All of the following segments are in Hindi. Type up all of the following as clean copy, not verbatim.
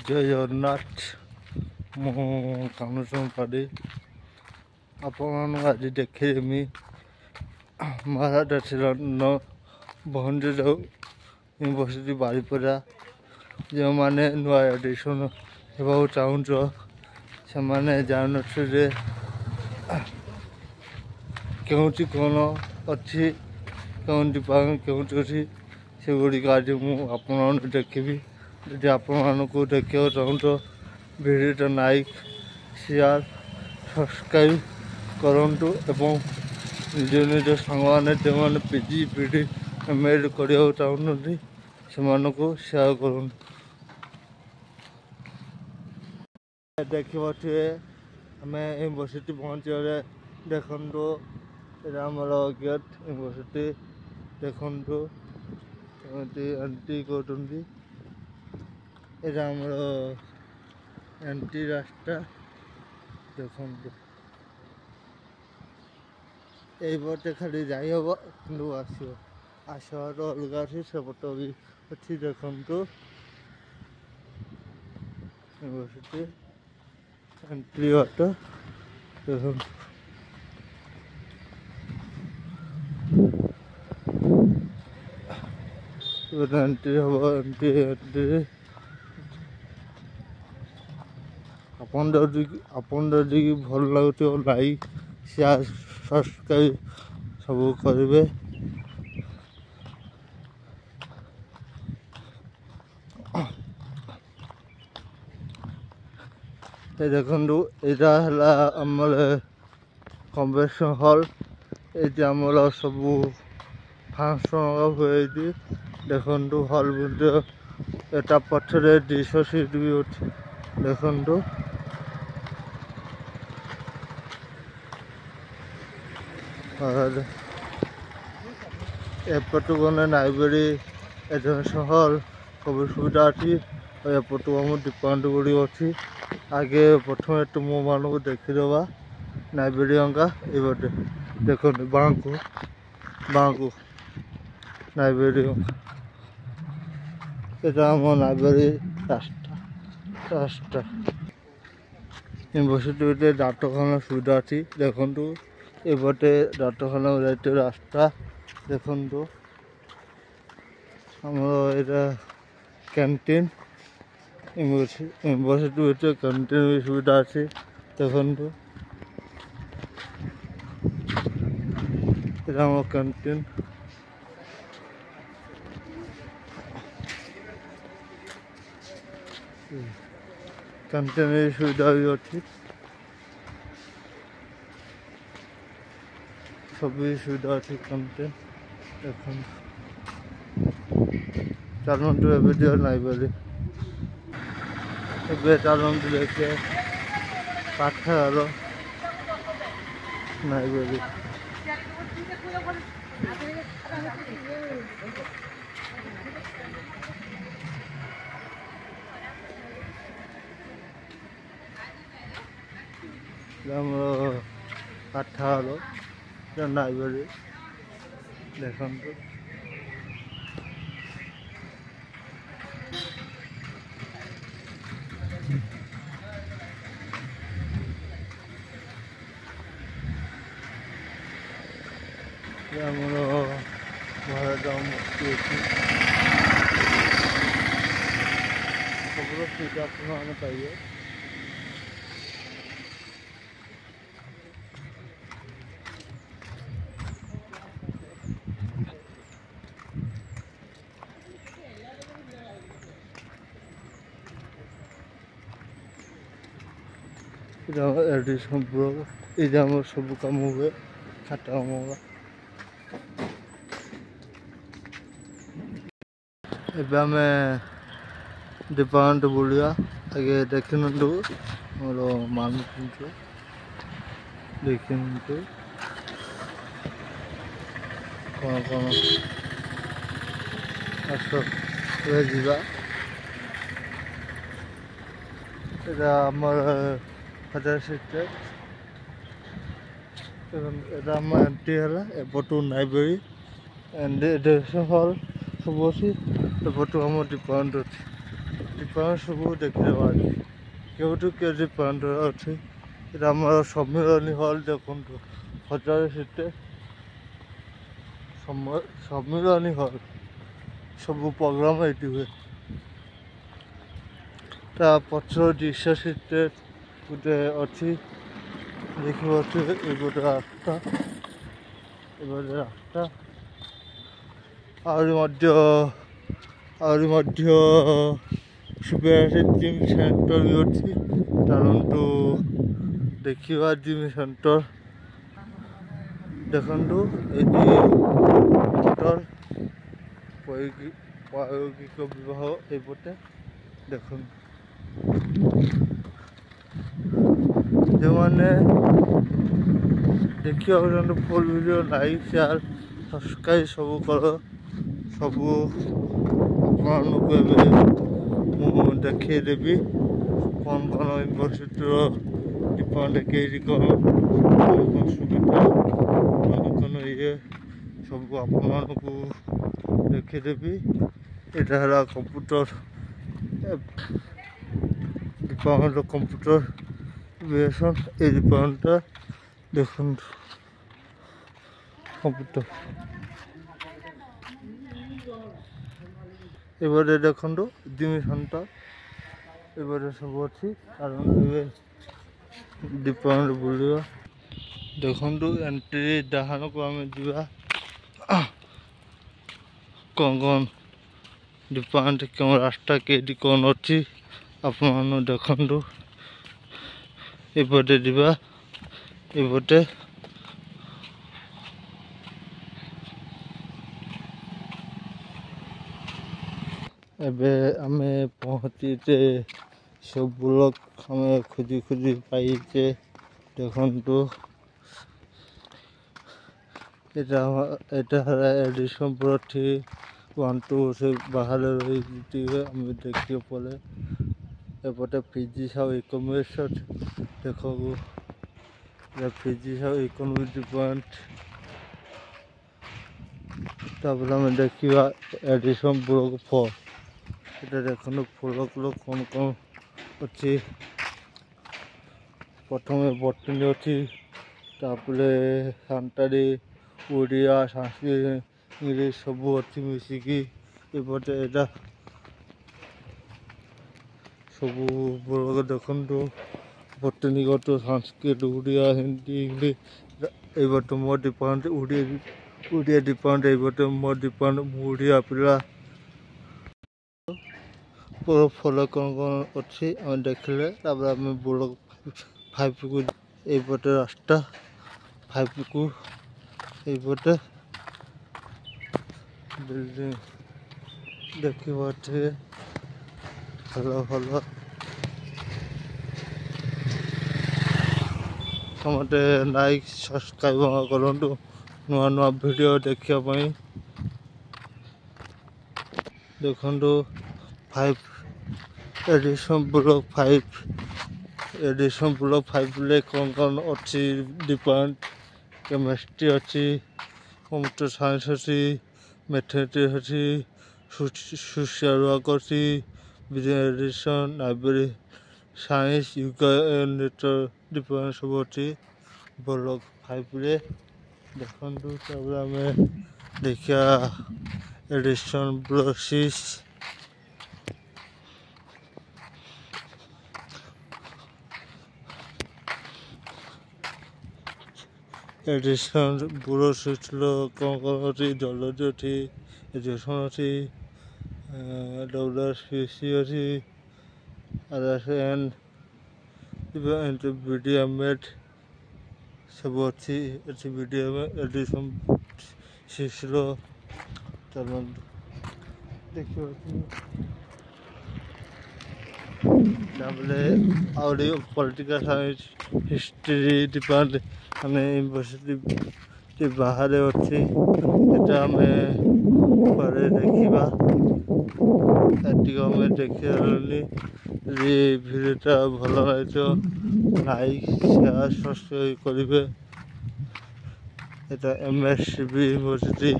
जय जगन्नाथ मु कामेश्वर पाड़ी आपण आज देखेमी महाराजा बहनज यूनिवर्सिटी बारीपदा जो मैंने नुआ एडिशन होगा चाहूच से मैंने जान केउटी कौन अच्छी केउटी केउटी अच्छी से गुड़िक आज मुझे देखी जदि आपण को देखा चाहूँ तो भिडियो लाइक शेयर सब्सक्राइब करूँ एवं निज निज सांग जो मैंने पीजी पीडी एमएड करने चाहूँगी से शेयर करूँ। देखिए आम यूनिवर्सिटी पहुँचे देखु आमर गेट यूनिवर्सिटी देखु एंट्री कर आमर एंट्री रास्ता देखु ये खाली जाई हम कि आसबार अलग अच्छी सेपट भी अच्छी देखु यूनिवर्सिटी एंट्री बाट देखु एंट्री हम एंट्री आपन जदि भल लगुच लाइक शेयर सब्सक्राइब सब करेंगे। देखु यहाँ आमर कन्वेंशन हॉल ये आमर सब फंक्शन हुए देखु हॉल एटा पछरे 200 सीट भी अच्छे देखु और एपटू गने लाइब्रेरी एजुकेशन हॉल सब सुविधा अच्छी और एपटू आम डिपार्टमेंट गुड़ी अच्छी आगे प्रथम तुम मान को देखीदबा लाइब्रेरी अंका ये देखो बाँकू लाइब्रेरी यहाँ आम लाइब्रेरी रास्ता यूनिवर्सिटी डाक्तखाना सुविधा अच्छी देखु एपटे डाक्तखाना जाते रास्ता देखु आमर यहाँ कैंटीन यूनिवर्सिटी कैंटीन भी सुविधा अच्छी देखु आम कैंटीन कैंटीन सुविधा भी अच्छी सब सुविधा अच्छी कैंटीन देखो चलतु ए लाइब्रेरी ए चलतु देखिए पाठागार लाइब्रेरी पाठागार लाइब्रेरी देखु आमर महाराजा मूर्ति अच्छी सब सुविधा आपने पाइए। एडिशन ये आम सब कम हुए खाता कम होगा एवं आम डिपार्टमेंट बुलिया आगे देखी मोर मान देखी कौन कौन आस आमर हजार सीट आम एंट्री है एपटू लाइब्रेरी एजुकेशन हॉल सब अच्छी एपटू आम डिपार्टमेंट अच्छी डिपार्टमेंट सब देखा क्योंटू के डिपार्टमेंट अच्छी सम्मिलनी हल देखु 1000 सीट सम्मिलनी हल सब प्रोग्राम ये हुए ता पचर डिशा सीट गोटे अच्छी देखिए ये गोटे रास्ता रास्ता आहरी सुबह जिम सेंटर भी अच्छी चलतु देखा जिम सेंटर देखु होटल प्रायोगिक विवाह एपटे देख जो मैंने देखिए full video like share subscribe सब कर सब आपको देखदेवी कौन कौन यूनिवर्सिटी डिपार्टमेंट कई कौन सुविधा कौन कौन ये सब आपको देखदेवी यहाँ कंप्यूटर डिपार्टमेंट कंप्यूटर एजुकेशन ये डिपार्टमेंट देख कंप्यूटर एबारे देखु जिम सेंटर एबारे सब अच्छी डिपार्टमेंट बुलवा देखु एंट्री डाहाण को आम जा कौन कौन डिपार्टमेंट क्यों रास्ता कई कौन अच्छी आप देखु एपटे जा एपटे एबे आमे पहुँचीचे सब लोग हमें खोजी खोजी पाइचे देखु एडिशन पुरठी 1 2 से बाहर रही देखिए पड़े एपटे फिजिक्स और इकोनॉमिक्स देखो फिजिक्स और इकोनॉमिक्स डिपार्टमेंट तापर आम देखा एडिशन ब्लॉक 4 এটা দেখুন ফুলগুলো কোন কোন अच्छी प्रथम बटनी अच्छी तापरे सान्ताड़ी ओडिया संस्कृत इंग्लिश सब अच्छी मिसिकी एपटे यहाँ सब ब्लॉक देखु बटनीगत संस्कृत ओडिया हिंदी इंग्लिश ये मो डिपार्टमेंट ओडिया डिपार्टमेंट ये मो डिपार्टमेंट ओडिया पिला फल कौन कौन अच्छी आम देखले आम ब्लॉक 5 को यपटे रास्ता 5 को यपटे बिल्डिंग देखिए भल भल समटे लाइक सब्सक्राइब करूँ नुआ नुआ वीडियो देखापी देखु 5 एडिशन ब्लॉक 5 एडिशन ब्लॉक 5 ले कौन कौन अच्छी डिपार्टमेंट केमिस्ट्री अच्छी कंप्यूटर साइंस अच्छी मैथमेटिक्स अच्छी सोशल वर्क अच्छी बिजनेस एडिशन लाइब्रेरी साइंस यूका डिपार्टमेंट सब अच्छी ब्लॉक 5 ले देखु आम देखा एडिशन ब्लॉक 6 एडिशन बुरो सीटलो कौन कौन अच्छी जलजी अच्छी एजुकेशन अच्छी WSPC अच्छी RSN BDMED सब अच्छी अच्छी BDMED एडिशन 6 रो चलो देखिए पॉलिटिकल साइंस हिस्ट्री डिपार्टमेंट आम यूनिवर्सिटी बाहर अच्छी यहाँ आम देखा आम देखी भिडियोटा भल लगे लाइक शेयर सब्सक्राइब करेंगे এটা MSCB ইউনিভার্সিটি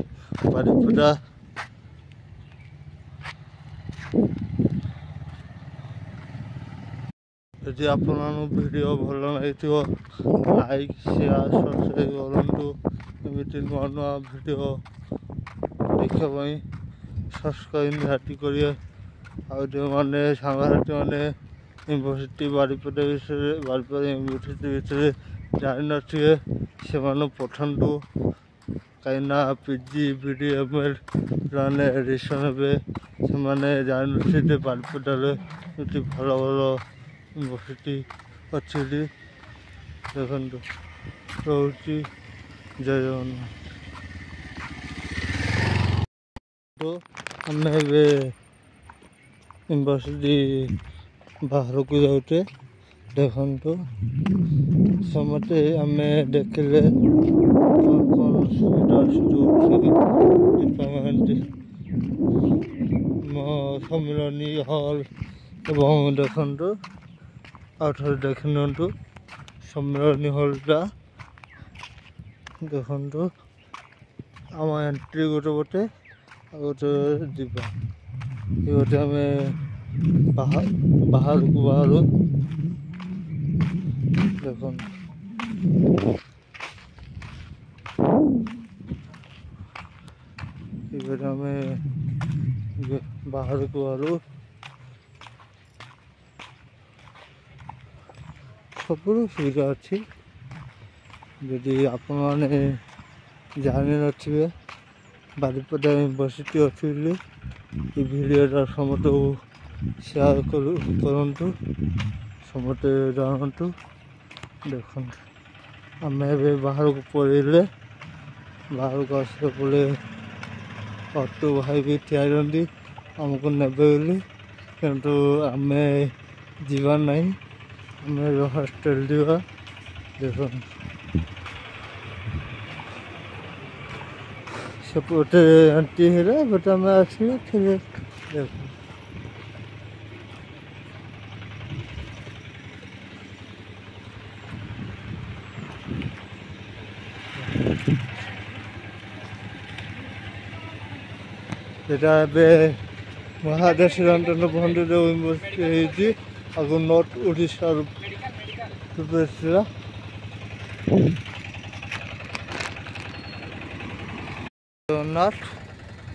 বারিপদা ଯଦି ଆପଣମାନଙ୍କୁ ଭିଡ଼ିଓ ଭଲ ଲାଗିଥିବ ଲାଇକ୍ ସେୟାର ସବସ୍କ୍ରାଇବ୍ କରନ୍ତୁ। ଏମିତି ନୂଆ ନୂଆ ଭିଡ଼ିଓ ଦେଖିବା ପାଇଁ ସବସ୍କ୍ରାଇବ୍ ନିହାତି କରିବେ। ଆଉ ଯେଉଁମାନେ ସାଙ୍ଗସାଥିମାନେ ୟୁନିଭର୍ସିଟି ବାରିପଦା ୟୁନିଭର୍ସିଟି ବିଷୟରେ ଜାଣିନଥିବେ ସେମାନଙ୍କୁ ପଠାନ୍ତୁ। କାହିଁକିନା PG BD ML ସେମାନେ ଏଡ଼ିସନ୍ ହେବେ, ସେମାନେ ଜାଣିନଥିବେ ଯେ ବାରିପଦାରେ ଏଠି ଭଲ ଭଲ ୟୁନିଭର୍ସିଟି ଅଛି ବୋଲି। ଦେଖନ୍ତୁ ରହୁଛି ଜୟ ଜଗନ୍ନାଥ। ଆମେ ଏବେ ୟୁନିଭର୍ସିଟି ବାହାରକୁ ଯାଉଛେ। ଦେଖନ୍ତୁ ସମସ୍ତେ ଆମେ ଦେଖିଲେ କ'ଣ ସୁବିଧା ସୁଯୋଗ ଡିପାର୍ଟମେଣ୍ଟ ସମ୍ମିଳନୀ ହଲ୍ ଏବଂ ଦେଖନ୍ତୁ ଆଉ ଥରେ ଦେଖି ନିଅନ୍ତୁ ସମ୍ମିଳନୀ ହଲ୍ଟା। ଦେଖନ୍ତୁ ଆମ ଏଣ୍ଟ୍ରି ଗୋଟେ ପଟେ ଆଉ ଗୋଟେ ଯିବା। ଏ ଗୋଟେ ଆମେ ବାହାରକୁ ବାହାରୁ। ଦେଖନ୍ତୁ ଏଇଟା ଆମେ ବାହାରକୁ ବାହାରୁ। ସବୁର ସୁବିଧା ଅଛି। ଯଦି ଆପଣମାନେ ଜାଣିନଥିବେ ବାରିପଦା ୟୁନିଭର୍ସିଟି ଅଛି ବୋଲି ଏ ଭିଡ଼ିଓଟା ସମସ୍ତଙ୍କୁ ସେୟାର କରନ୍ତୁ, ସମସ୍ତେ ଜାଣନ୍ତୁ। ଦେଖନ୍ତୁ ଆମେ ଏବେ ବାହାରକୁ ପଳେଇଲେ, ବାହାରକୁ ଆସିଲା ପରେ ଅଟୋ ଭାଇ ବି ଠିଆ ହେଇଛନ୍ତି ଆମକୁ ନେବେ ବୋଲି, କିନ୍ତୁ ଆମେ ଯିବା ନାହିଁ, ଆମେ ହଷ୍ଟେଲ ଯିବା। ଦେଖନ୍ତୁ ସେପଟେ ଏଣ୍ଟ୍ରି ହେଲେ ଏପଟେ ଆମେ ଆସିବା ଫେରେ। ଦେଖନ୍ତୁ এটা ଏବେ ମହାଦେଶ ରଞ୍ଜନ ଭଣ୍ଡାରୀ ୟୁନିଭର୍ସିଟି ହେଇଛି। ଆଗରୁ ନର୍ଥ ଓଡ଼ିଶାରୁ ଥିଲା। ଜଗନ୍ନାଥ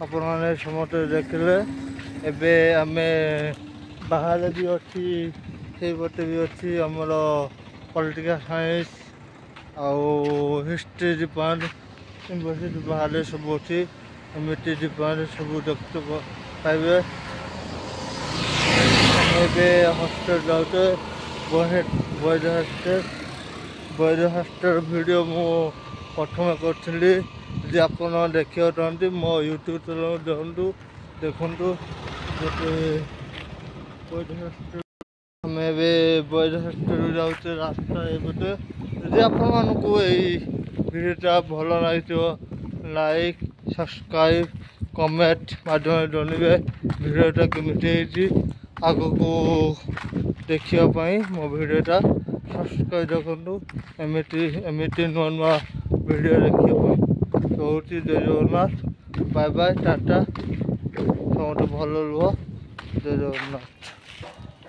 ଆପଣମାନେ ସମସ୍ତେ ଦେଖିଲେ। ଏବେ ଆମେ ବାହାରେ ବି ଅଛି, ସେଇପଟେ ବି ଅଛି ଆମର ପଲିଟିକାଲ୍ ସାଇନ୍ସ ଆଉ ହିଷ୍ଟ୍ରି ଡିପାର୍ଟମେଣ୍ଟ ୟୁନିଭର୍ସିଟି ବାହାରେ ସବୁ ଅଛି। ଏମିତି ଡିପାର୍ଟମେଣ୍ଟ ସବୁ ଦେଖତେ ପାଇବେ। ଏବେ ହଷ୍ଟେଲ ଯାଉଛେ, ବଏଜ୍ ହଷ୍ଟେଲ ଭିଡ଼ିଓ ମୁଁ ପ୍ରଥମେ କରିଥିଲି। ଯଦି ଆପଣ ଦେଖିବାକୁ ଚାହାନ୍ତି ମୋ ୟୁଟ୍ୟୁବ୍ ଚ୍ୟାନେଲ୍ ଯାଆନ୍ତୁ, ଦେଖନ୍ତୁ। ଆମେ ଏବେ ବଏଜ୍ ହଷ୍ଟେଲ ଯାଉଛେ ରାସ୍ତା ଏପଟେ। ଯଦି ଆପଣମାନଙ୍କୁ ଏଇ ଭିଡ଼ିଓଟା ଭଲ ଲାଗିଥିବ ଲାଇକ୍ ସବସ୍କ୍ରାଇବ୍ କମେଣ୍ଟ ମାଧ୍ୟମରେ ଜଣାଇବେ ଭିଡ଼ିଓଟା କେମିତି ହେଇଛି। ଆଗକୁ ଦେଖିବା ପାଇଁ ମୋ ଭିଡ଼ିଓଟା ସବସ୍କ୍ରାଇବ୍ ରଖନ୍ତୁ। ଏମିତି ନୂଆ ନୂଆ ଭିଡ଼ିଓ ଦେଖିବା ପାଇଁ। ରହୁଛି ଜୟ ଜଗନ୍ନାଥ, ବାଏ ବାଏ, ଟାଟା। ସମସ୍ତେ ଭଲ ରୁହ, ଜୟ ଜଗନ୍ନାଥ।